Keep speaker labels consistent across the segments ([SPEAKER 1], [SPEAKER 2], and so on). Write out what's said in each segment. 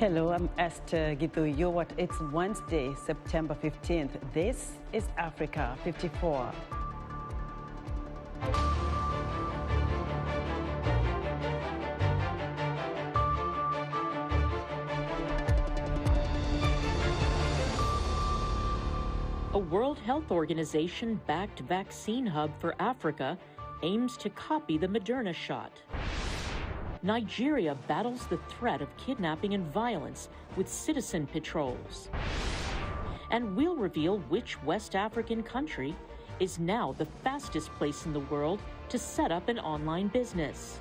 [SPEAKER 1] Hello, I'm Esther Githui-Ewart. It's Wednesday, September 15th. This is Africa 54.
[SPEAKER 2] A World Health Organization-backed vaccine hub for Africa aims to copy the Moderna shot. Nigeria battles the threat of kidnapping and violence with citizen patrols. And we'll reveal which West African country is now the fastest place in the world to set up an online business.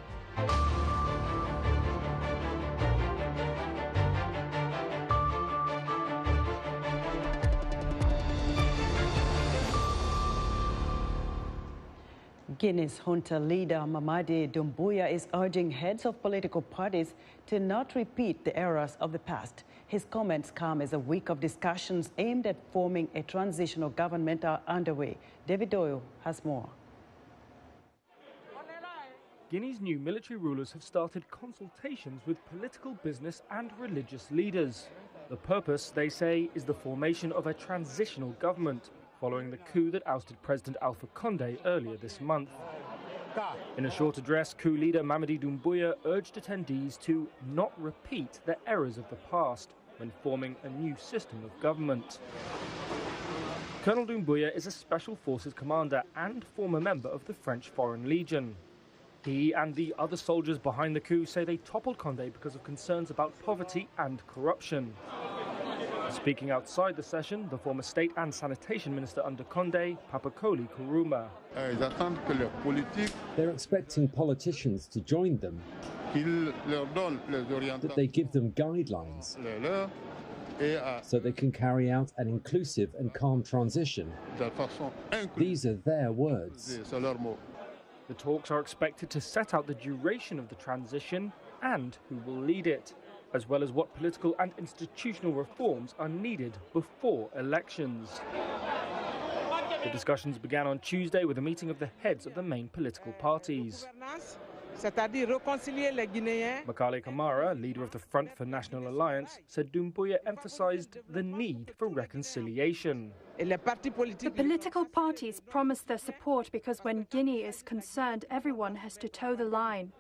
[SPEAKER 1] Guinea's Junta leader Mamady Doumbouya is urging heads of political parties to not repeat the errors of the past. His comments come as a week of discussions aimed at forming a transitional government are underway. David Doyle has more.
[SPEAKER 3] Guinea's new military rulers have started consultations with political, business and religious leaders. The purpose, they say, is the formation of a transitional government, following the coup that ousted President Alpha Conde earlier this month. In a short address, coup leader Mamady Doumbouya urged attendees to not repeat the errors of the past when forming a new system of government. Colonel Doumbouya is a special forces commander and former member of the French Foreign Legion. He and the other soldiers behind the coup say they toppled Conde because of concerns about poverty and corruption. Speaking outside the session, the former State and Sanitation Minister under Conde, Papakoli Kuruma.
[SPEAKER 4] They're expecting politicians to join them, that they give them guidelines so they can carry out an inclusive and calm transition. These are their words.
[SPEAKER 3] The talks are expected to set out the duration of the transition and who will lead it, as well as what political and institutional reforms are needed before elections. The discussions began on Tuesday with a meeting of the heads of the main political parties. Makale Kamara, leader of the Front for National Alliance, said Doumbouya emphasized the need for reconciliation.
[SPEAKER 5] The political parties promised their support because when Guinea is concerned, everyone has to toe the line.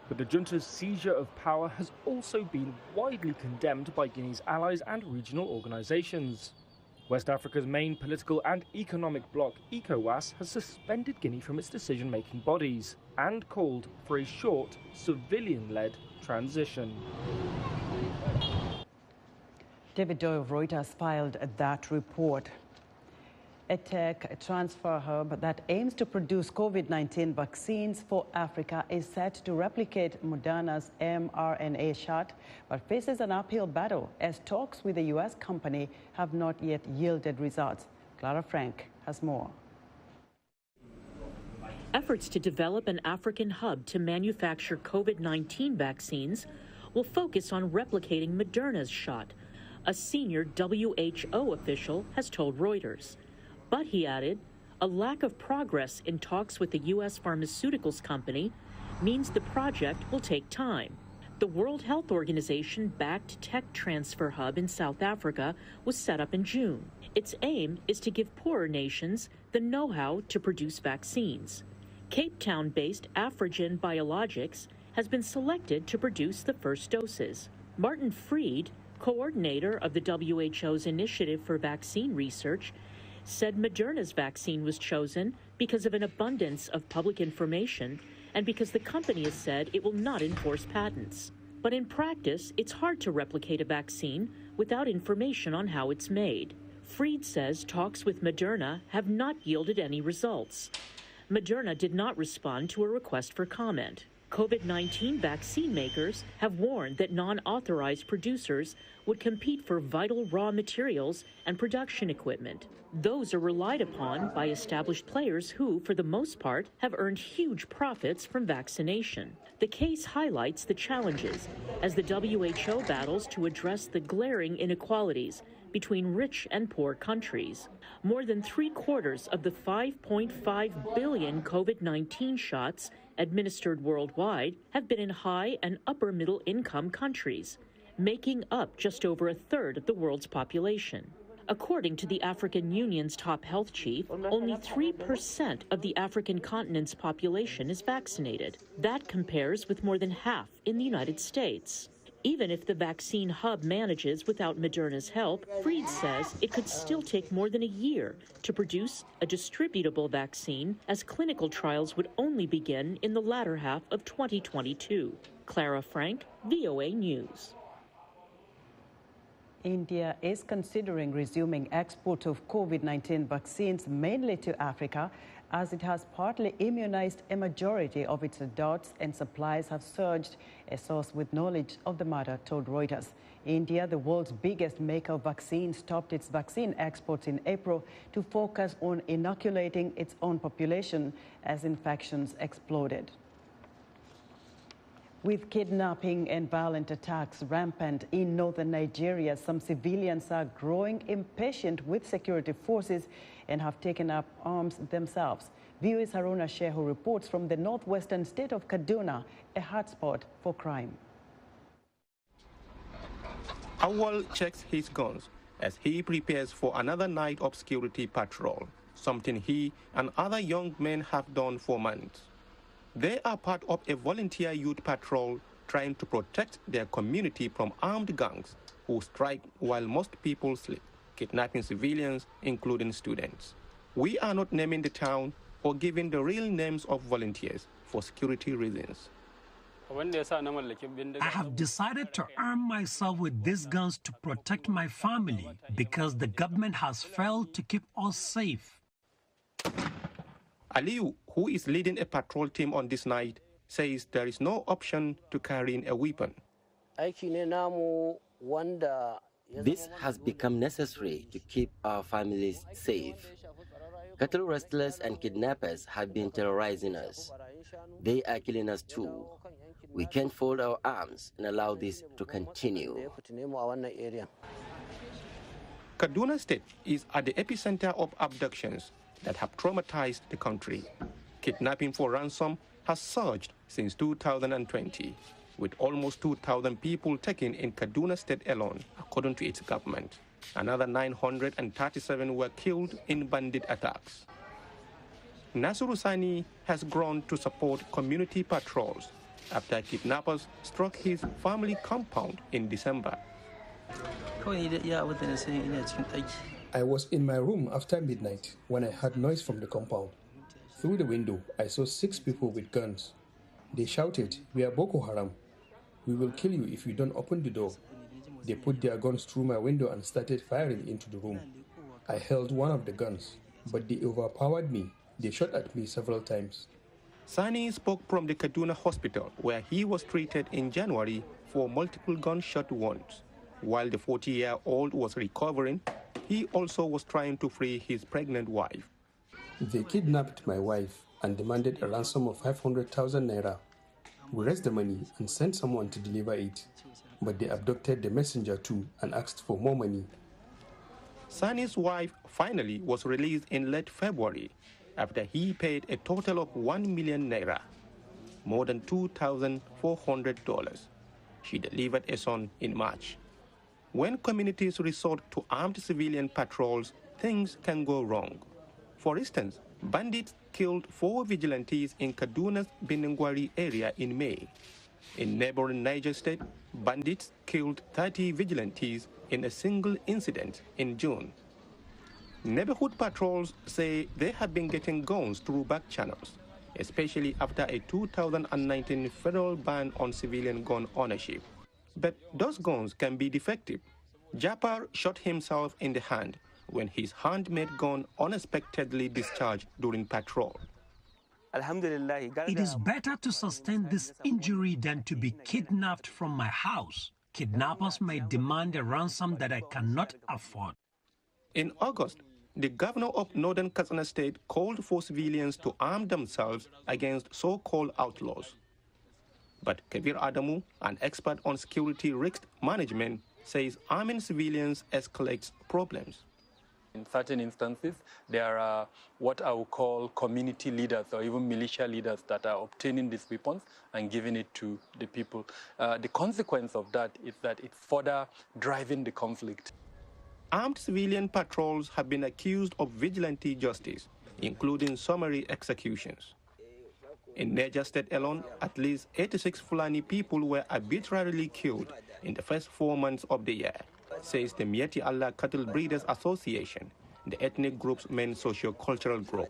[SPEAKER 3] But the junta's seizure of power has also been widely condemned by Guinea's allies and regional organizations. West Africa's main political and economic bloc, ECOWAS, has suspended Guinea from its decision-making bodies and called for a short, civilian-led transition.
[SPEAKER 1] David Doyle of Reuters filed that report. A tech transfer hub that aims to produce COVID-19 vaccines for Africa is set to replicate Moderna's mRNA shot, but faces an uphill battle as talks with the U.S. company have not yet yielded results. Clara Frank has more.
[SPEAKER 2] Efforts to develop an African hub to manufacture COVID-19 vaccines will focus on replicating Moderna's shot, a senior WHO official has told Reuters. But, he added, a lack of progress in talks with the U.S. pharmaceuticals company means the project will take time. The World Health Organization-backed tech transfer hub in South Africa was set up in June. Its aim is to give poorer nations the know-how to produce vaccines. Cape Town-based Afrigen Biologics has been selected to produce the first doses. Martin Fried, coordinator of the WHO's Initiative for Vaccine Research, said Moderna's vaccine was chosen because of an abundance of public information and because the company has said it will not enforce patents. But in practice, it's hard to replicate a vaccine without information on how it's made. Fried says talks with Moderna have not yielded any results. Moderna did not respond to a request for comment. COVID-19 vaccine makers have warned that non-authorized producers would compete for vital raw materials and production equipment. Those are relied upon by established players who, for the most part, have earned huge profits from vaccination. The case highlights the challenges as the WHO battles to address the glaring inequalities between rich and poor countries. More than 3/4 of the 5.5 billion COVID-19 shots administered worldwide have been in high and upper middle income countries. making up just over a third of the world's population. According to the African Union's top health chief, only 3% of the African continent's population is vaccinated. That compares with more than half in the United States. Even if the vaccine hub manages without Moderna's help, Fried says it could still take more than a year to produce a distributable vaccine, as clinical trials would only begin in the latter half of 2022. Clara Frank, VOA News.
[SPEAKER 1] India is considering resuming export of COVID-19 vaccines mainly to Africa, as it has partly immunized a majority of its adults and supplies have surged, a source with knowledge of the matter told Reuters. India, the world's biggest maker of vaccines, stopped its vaccine exports in April to focus on inoculating its own population as infections exploded. With kidnapping and violent attacks rampant in northern Nigeria, some civilians are growing impatient with security forces and have taken up arms themselves. VOA's Haruna Shehu reports from the northwestern state of Kaduna, a hotspot for crime.
[SPEAKER 6] Awal checks his guns as he prepares for another night of security patrol, something he and other young men have done for months. They are part of a volunteer youth patrol trying to protect their community from armed gangs who strike while most people sleep, kidnapping civilians, including students. We are not naming the town or giving the real names of volunteers for security reasons.
[SPEAKER 7] I have decided to arm myself with these guns to protect my family because the government has failed to keep us safe.
[SPEAKER 6] Aliyu, who is leading a patrol team on this night, says there is no option to carrying a weapon.
[SPEAKER 8] This has become necessary to keep our families safe. Cattle rustlers and kidnappers have been terrorizing us. They are killing us too. We can't fold our arms and allow this to continue.
[SPEAKER 6] Kaduna State is at the epicenter of abductions that have traumatized the country. Kidnapping for ransom has surged since 2020, with almost 2,000 people taken in Kaduna State alone, according to its government. Another 937 were killed in bandit attacks. Nasiru Sani has grown to support community patrols after kidnappers struck his family compound in December.
[SPEAKER 9] I was in my room after midnight when I heard noise from the compound. Through the window, I saw 6 people with guns. They shouted, "We are Boko Haram. We will kill you if you don't open the door." They put their guns through my window and started firing into the room. I held one of the guns, but they overpowered me. They shot at me several times.
[SPEAKER 6] Sani spoke from the Kaduna hospital, where he was treated in January for multiple gunshot wounds. While the 40-year-old was recovering, he also was trying to free his pregnant wife.
[SPEAKER 9] They kidnapped my wife and demanded a ransom of 500,000 naira. We raised the money and sent someone to deliver it, but they abducted the messenger too and asked for more money.
[SPEAKER 6] Sani's wife finally was released in late February after he paid a total of 1 million naira, more than $2,400. She delivered a son in March. When communities resort to armed civilian patrols, things can go wrong. For instance, bandits killed 4 vigilantes in Kaduna's Biningwari area in May. In neighboring Niger State, bandits killed 30 vigilantes in a single incident in June. Neighborhood patrols say they have been getting guns through back channels, especially after a 2019 federal ban on civilian gun ownership. But those guns can be defective. Japar shot himself in the hand when his handmade gun unexpectedly discharged during patrol.
[SPEAKER 7] It is better to sustain this injury than to be kidnapped from my house. Kidnappers may demand a ransom that I cannot afford.
[SPEAKER 6] In August, the governor of northern Katsina State called for civilians to arm themselves against so-called outlaws. But Kabir Adamu, an expert on security risk management, says arming civilians escalates problems.
[SPEAKER 10] In certain instances, there are what I would call community leaders or even militia leaders that are obtaining these weapons and giving it to the people. The consequence of that is that it's further driving the conflict.
[SPEAKER 6] Armed civilian patrols have been accused of vigilante justice, including summary executions. In Niger State alone, at least 86 Fulani people were arbitrarily killed in the first 4 months of the year, says the Mieti Allah Cattle Breeders Association, the ethnic group's main socio-cultural group.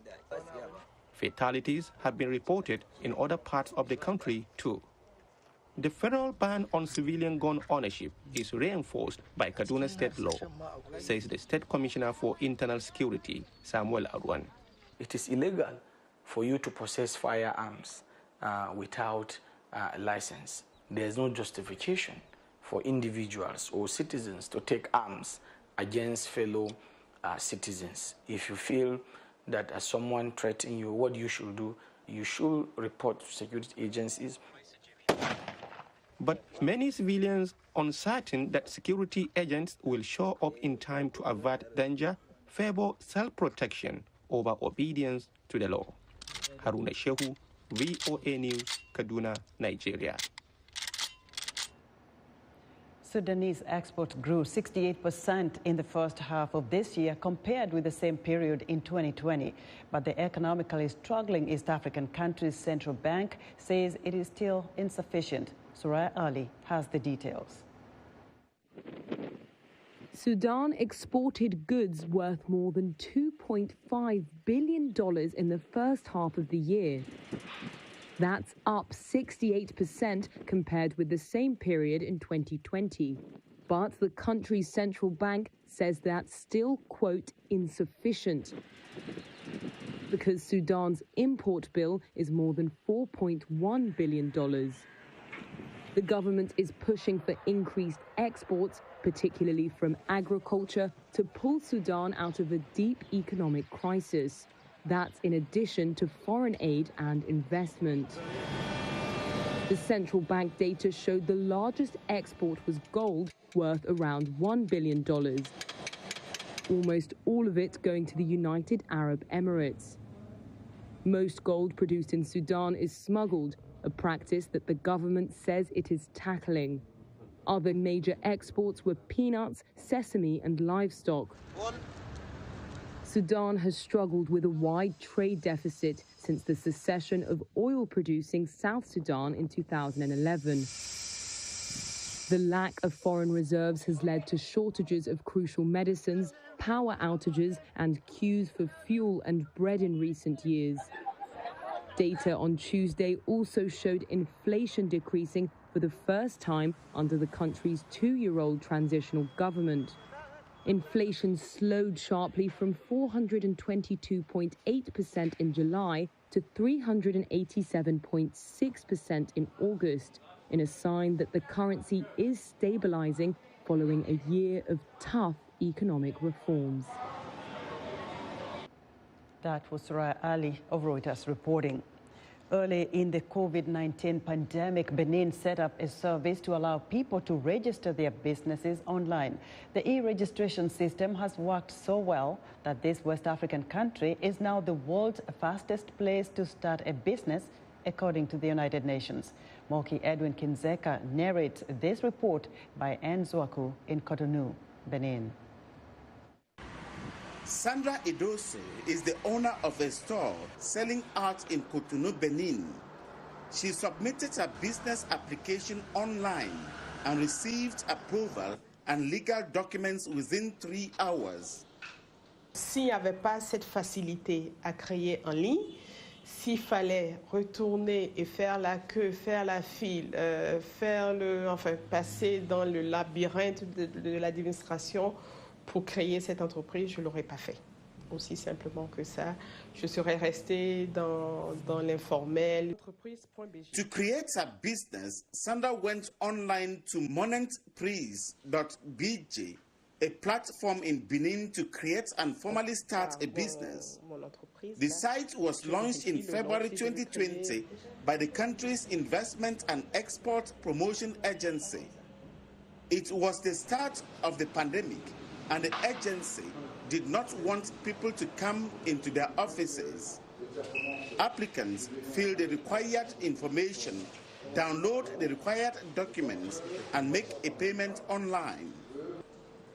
[SPEAKER 6] Fatalities have been reported in other parts of the country too. The federal ban on civilian gun ownership is reinforced by Kaduna State law, says the State Commissioner for Internal Security, Samuel Arwan.
[SPEAKER 11] It is illegal for you to possess firearms without a license. There is no justification for individuals or citizens to take arms against fellow citizens. If you feel that someone threatens you, what you should do, you should report to security agencies.
[SPEAKER 6] But many civilians, uncertain that security agents will show up in time to avert danger, favor self-protection over obedience to the law. Haruna Shehu, VOA News, Kaduna, Nigeria.
[SPEAKER 1] Sudanese exports grew 68% in the first half of this year compared with the same period in 2020. But the economically struggling East African country's central bank says it is still insufficient. Soraya Ali has the details.
[SPEAKER 12] Sudan exported goods worth more than $2.5 billion in the first half of the year. That's up 68% compared with the same period in 2020. But the country's central bank says that's still, quote, insufficient, because Sudan's import bill is more than $4.1 billion. The government is pushing for increased exports, particularly from agriculture, to pull Sudan out of a deep economic crisis. That's in addition to foreign aid and investment. The central bank data showed the largest export was gold, worth around $1 billion. Almost all of it going to the United Arab Emirates. Most gold produced in Sudan is smuggled, a practice that the government says it is tackling. Other major exports were peanuts, sesame, and livestock. Sudan has struggled with a wide trade deficit since the secession of oil-producing South Sudan in 2011. The lack of foreign reserves has led to shortages of crucial medicines, power outages, and queues for fuel and bread in recent years. Data on Tuesday also showed inflation decreasing for the first time under the country's 2-year-old transitional government. Inflation slowed sharply from 422.8% in July to 387.6% in August, in a sign that the currency is stabilizing following a year of tough economic reforms.
[SPEAKER 1] That was Soraya Ali of Reuters reporting. Early in the COVID-19 pandemic, Benin set up a service to allow people to register their businesses online. The e-registration system has worked so well that this West African country is now the world's fastest place to start a business, according to the United Nations. Moki Edwin Kinzeka narrates this report by Nzwaku in Cotonou, Benin.
[SPEAKER 13] Sandra Idoso is the owner of a store selling art in Cotonou, Benin. She submitted her business application online and received approval and legal documents within 3 hours.
[SPEAKER 14] S'il n'y avait pas cette facilité à créer en ligne, s'il fallait retourner et faire la queue, faire la file, passer dans le labyrinthe de l'administration pour créer cette entreprise, je ne l'aurais pas fait. Aussi simplement que ça, je serais restée dans l'informel.
[SPEAKER 13] To create a business, Sandra went online to monentprise.bj, a platform in Benin to create and formally start a business. The site was launched in February 2020 by the country's Investment and Export Promotion Agency. It was the start of the pandemic, and the agency did not want people to come into their offices. Applicants fill the required information, download the required documents, and make a payment online.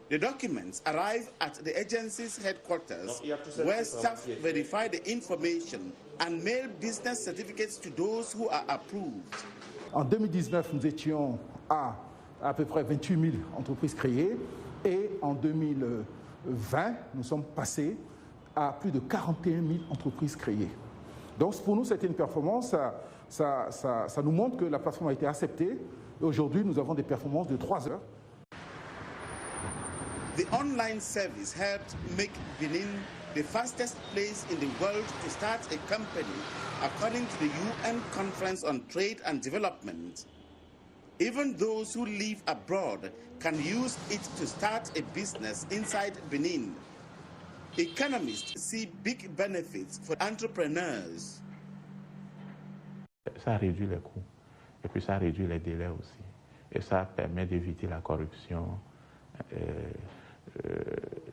[SPEAKER 13] The documents arrive at the agency's headquarters, where staff verify the information and mail business certificates to those who are approved.
[SPEAKER 15] En 2019, nous étions à peu près 28 000 entreprises créées et en 2020, nous sommes passés à plus de 41 000 entreprises créées. Donc pour nous, c'était une performance, ça nous montre que la plateforme a été acceptée. Et aujourd'hui, nous avons des performances de 3 heures.
[SPEAKER 13] The online service helped make Benin the fastest place in the world to start a company, according to the UN Conference on Trade and Development. Even those who live abroad can use it to start a business inside Benin. Economists see big benefits for entrepreneurs.
[SPEAKER 16] Ça réduit les coûts et puis ça réduit les délais aussi. Et ça permet d'éviter la corruption,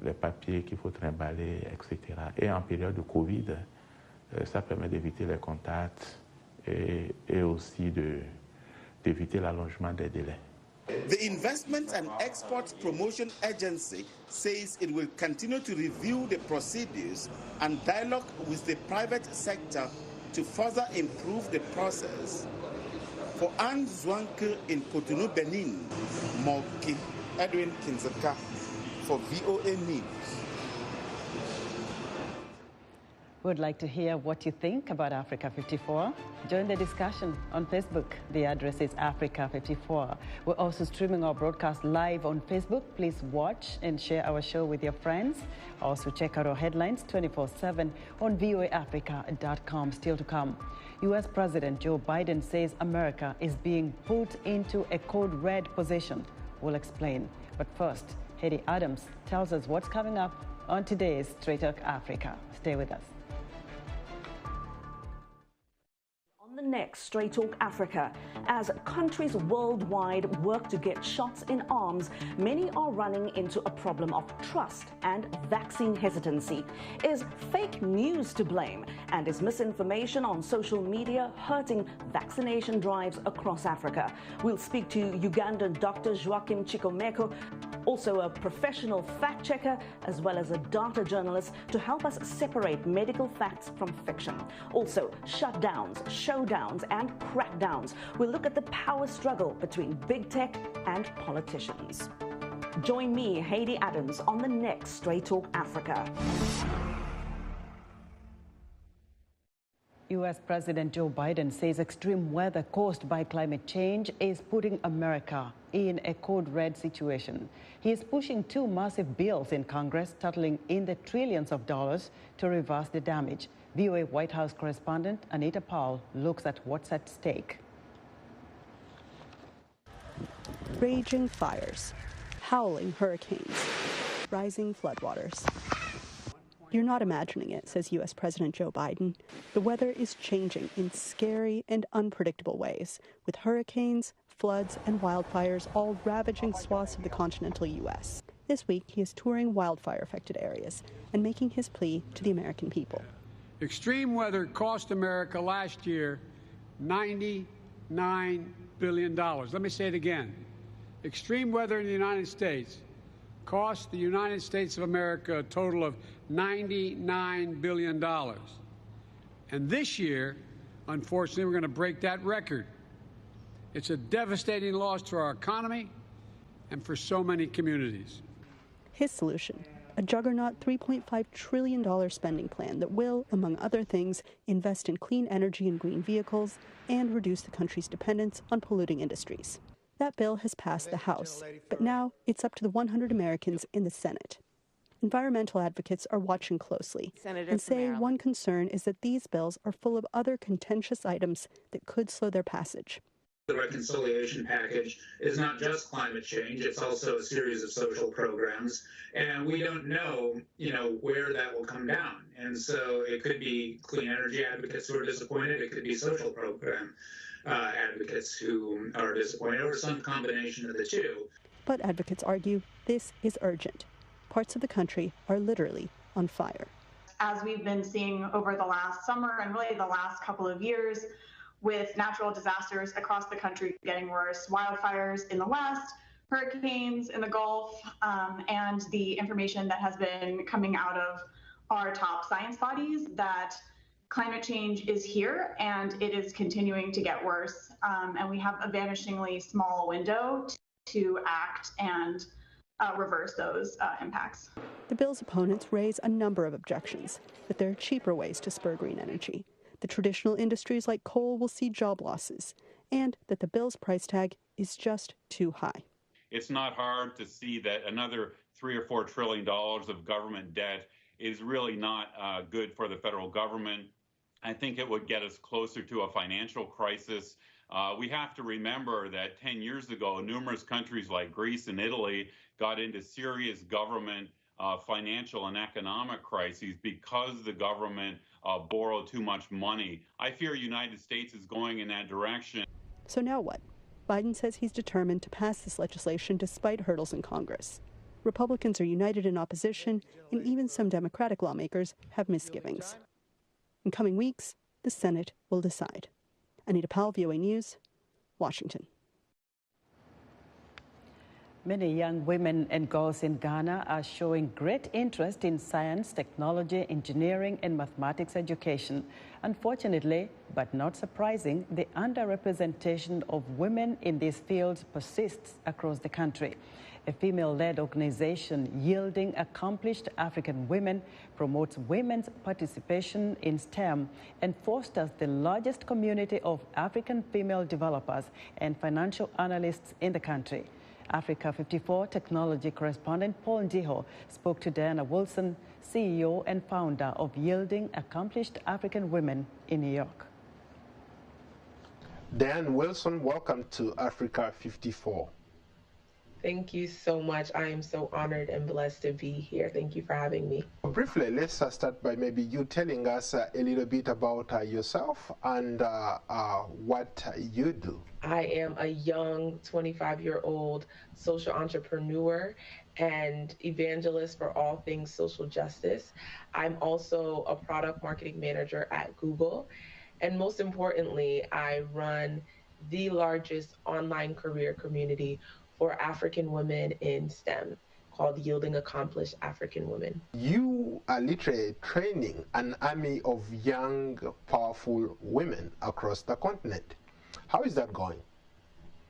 [SPEAKER 16] les papiers qu'il faut trimballer, etc. Et en période de Covid, ça permet d'éviter les contacts et aussi d'éviter l'allongement des délais.
[SPEAKER 13] The Investment and Export Promotion Agency says it will continue to review the procedures and dialogue with the private sector to further improve the process. For Anne Zwanke in Cotonou, Benin, Moki Edwin Kinzaka for VOA News.
[SPEAKER 1] We'd like to hear what you think about Africa 54. Join the discussion on Facebook. The address is Africa 54. We're also streaming our broadcast live on Facebook. Please watch and share our show with your friends. Also check out our headlines 24/7 on voaafrica.com. Still to come, U.S. President Joe Biden says America is being put into a code red position. We'll explain. But first, Hedy Adams tells us what's coming up on today's Straight Talk Africa. Stay with us.
[SPEAKER 17] The next Straight Talk Africa. As countries worldwide work to get shots in arms, many are running into a problem of trust and vaccine hesitancy. Is fake news to blame? And is misinformation on social media hurting vaccination drives across Africa? We'll speak to Ugandan Dr. Joachim Chikomeko, also a professional fact checker as well as a data journalist, to help us separate medical facts from fiction. Also, shutdowns, showdowns and crackdowns. We'll look at the power struggle between big tech and politicians. Join me, Hedy Adams, on the next Straight Talk Africa.
[SPEAKER 1] U.S. President Joe Biden says extreme weather caused by climate change is putting America in a code red situation. He is pushing 2 massive bills in Congress totaling in the trillions of dollars to reverse the damage. VOA White House correspondent Anita Powell looks at what's at stake.
[SPEAKER 18] Raging fires, howling hurricanes, rising floodwaters. You're not imagining it, says U.S. President Joe Biden. The weather is changing in scary and unpredictable ways, with hurricanes, floods, and wildfires all ravaging swaths of the continental U.S. This week, he is touring wildfire-affected areas and making his plea to the American people.
[SPEAKER 19] Extreme weather cost America last year $99 billion. Let me say it again. Extreme weather in the United States cost the United States of America a total of $99 billion. And this year, unfortunately, we're going to break that record. It's a devastating loss to our economy and for so many communities.
[SPEAKER 18] His solution, a juggernaut $3.5 trillion spending plan that will, among other things, invest in clean energy and green vehicles and reduce the country's dependence on polluting industries. That bill has passed the House, but now it's up to the 100 Americans in the Senate. Environmental advocates are watching closely and say one concern is that these bills are full of other contentious items that could slow their passage.
[SPEAKER 20] The reconciliation package is not just climate change, it's also a series of social programs, and we don't know, where that will come down. And so it could be clean energy advocates who are disappointed, it could be social program advocates who are disappointed, or some combination of the two.
[SPEAKER 18] But advocates argue this is urgent. Parts of the country are literally on fire.
[SPEAKER 21] As we've been seeing over the last summer and really the last couple of years, with natural disasters across the country getting worse, wildfires in the West, hurricanes in the Gulf, and the information that has been coming out of our top science bodies that climate change is here and it is continuing to get worse. And we have a vanishingly small window to act and reverse those impacts.
[SPEAKER 18] The bill's opponents raise a number of objections, that there are cheaper ways to spur green energy, that traditional industries like coal will see job losses, and that the bill's price tag is just too high.
[SPEAKER 22] It's not hard to see that another $3 or $4 trillion of government debt is really not good for the federal government. I think it would get us closer to a financial crisis. We have to remember that 10 years ago, numerous countries like Greece and Italy got into serious government, financial and economic crises because the government borrowed too much money. I fear the United States is going in that direction.
[SPEAKER 18] So now what? Biden says he's determined to pass this legislation despite hurdles in Congress. Republicans are united in opposition, and even some Democratic lawmakers have misgivings. In coming weeks, the Senate will decide. Anita Powell, VOA News, Washington.
[SPEAKER 1] Many young women and girls in Ghana are showing great interest in science, technology, engineering, and mathematics education. Unfortunately, but not surprising, the underrepresentation of women in these fields persists across the country. A female-led organization, Yielding Accomplished African Women, promotes women's participation in STEM and fosters the largest community of African female developers and financial analysts in the country. Africa 54 technology correspondent Paul Ndiho spoke to Diana Wilson, CEO and founder of Yielding Accomplished African Women in New York.
[SPEAKER 23] Diana Wilson, welcome to Africa 54.
[SPEAKER 24] Thank you so much. I am so honored and blessed to be here. Thank you for having me.
[SPEAKER 23] Briefly, let's start by maybe you telling us a little bit about yourself and what you do.
[SPEAKER 24] I am a young 25-year-old social entrepreneur and evangelist for all things social justice. I'm also a product marketing manager at Google. And most importantly, I run the largest online career community for African women in STEM called Yielding Accomplished African Women.
[SPEAKER 23] You are literally training an army of young, powerful women across the continent. How is that going?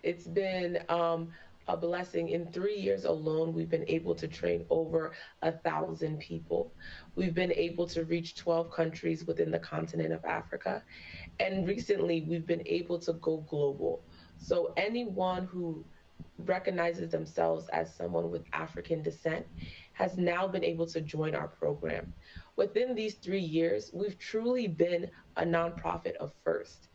[SPEAKER 24] It's been a blessing. In 3 years alone, we've been able to train over 1,000 people. We've been able to reach 12 countries within the continent of Africa. And recently, we've been able to go global. So anyone who recognizes themselves as someone with African descent has now been able to join our program. Within these 3 years, we've truly been a nonprofit of first.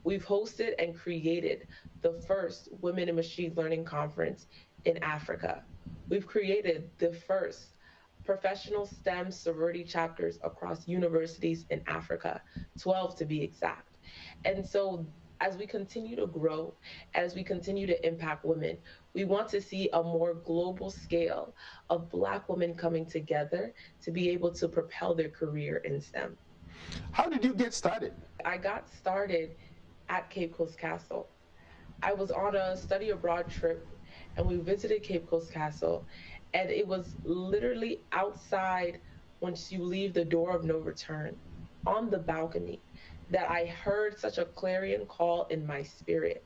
[SPEAKER 24] We've hosted and created the first Women in Machine Learning Conference in Africa. We've created the first professional STEM sorority chapters across universities in Africa, 12 to be exact. And so as we continue to grow, as we continue to impact women, we want to see a more global scale of Black women coming together to be able to propel their career in STEM.
[SPEAKER 23] How did you get started?
[SPEAKER 24] I got started at Cape Coast Castle. I was on a study abroad trip and we visited Cape Coast Castle, and it was literally outside once you leave the door of no return on the balcony that I heard such a clarion call in my spirit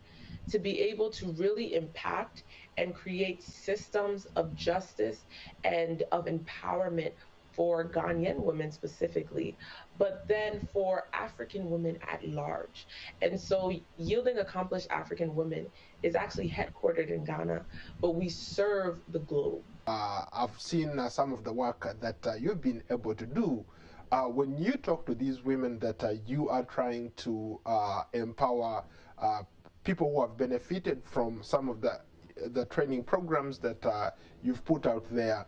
[SPEAKER 24] to be able to really impact and create systems of justice and of empowerment for Ghanaian women specifically, but then for African women at large. And so Yielding Accomplished African Women is actually headquartered in Ghana, but we serve the globe.
[SPEAKER 23] I've seen some of the work that you've been able to do. When you talk to these women that you are trying to empower people who have benefited from some of the training programs that you've put out there,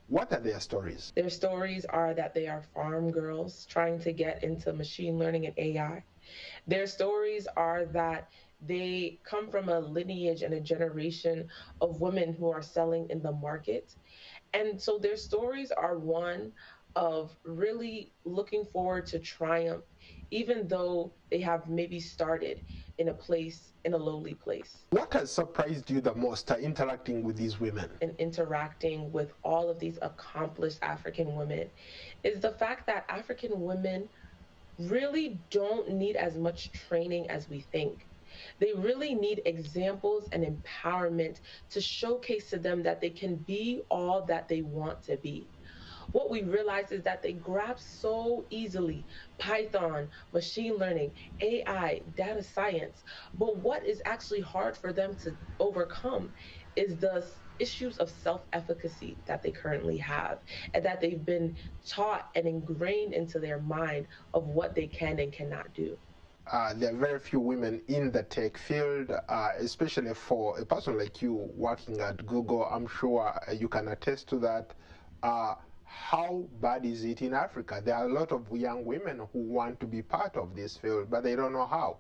[SPEAKER 23] what are their stories?
[SPEAKER 24] Their stories are that they are farm girls trying to get into machine learning and AI. Their stories are that they come from a lineage and a generation of women who are selling in the market. And so their stories are one of really looking forward to triumph, even though they have maybe started in a lowly place.
[SPEAKER 23] What has surprised you the most interacting with these women?
[SPEAKER 24] And interacting with all of these accomplished African women is the fact that African women really don't need as much training as we think. They really need examples and empowerment to showcase to them that they can be all that they want to be. What we realize is that they grasp so easily Python, machine learning, AI, data science. But what is actually hard for them to overcome is the issues of self-efficacy that they currently have, and that they've been taught and ingrained into their mind of what they can and cannot do.
[SPEAKER 23] There are very few women in the tech field, especially for a person like you working at Google. I'm sure you can attest to that. How bad is it in Africa? There are a lot of young women who want to be part of this field, but they don't know how.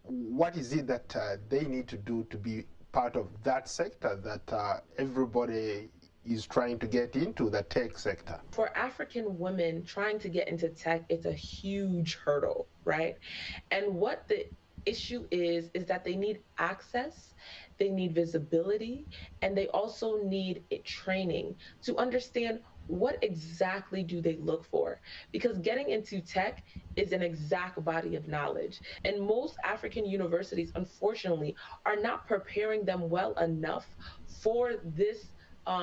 [SPEAKER 23] What is it that they need to do to be part of that sector that everybody is trying to get into, the tech sector?
[SPEAKER 24] For African women trying to get into tech, it's a huge hurdle, right? And what the issue is that they need access, they need visibility, and they also need training to understand what exactly do they look for? Because getting into tech is an exact body of knowledge. And most African universities, unfortunately, are not preparing them well enough for this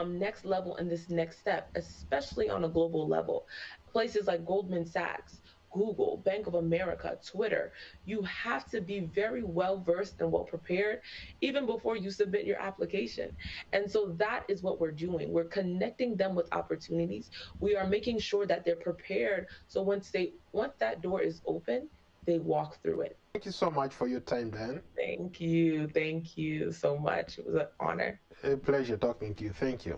[SPEAKER 24] next level and this next step, especially on a global level. Places like Goldman Sachs, Google, Bank of America, Twitter, you have to be very well versed and well prepared even before you submit your application. And so that is what we're doing. We're connecting them with opportunities. We are making sure that they're prepared, so once that door is open, they walk through it.
[SPEAKER 23] Thank you so much for your time, Dan.
[SPEAKER 24] Thank you so much. It was an honor.
[SPEAKER 23] A pleasure talking to you. Thank you.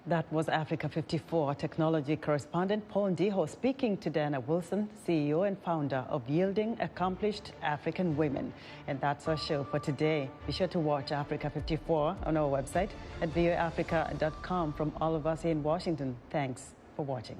[SPEAKER 1] That was Africa 54 technology correspondent Paul Ndiho speaking to Dana Wilson, CEO and founder of Yielding Accomplished African Women. And that's our show for today. Be sure to watch Africa 54 on our website at voaafrica.com. From all of us here in Washington, thanks for watching.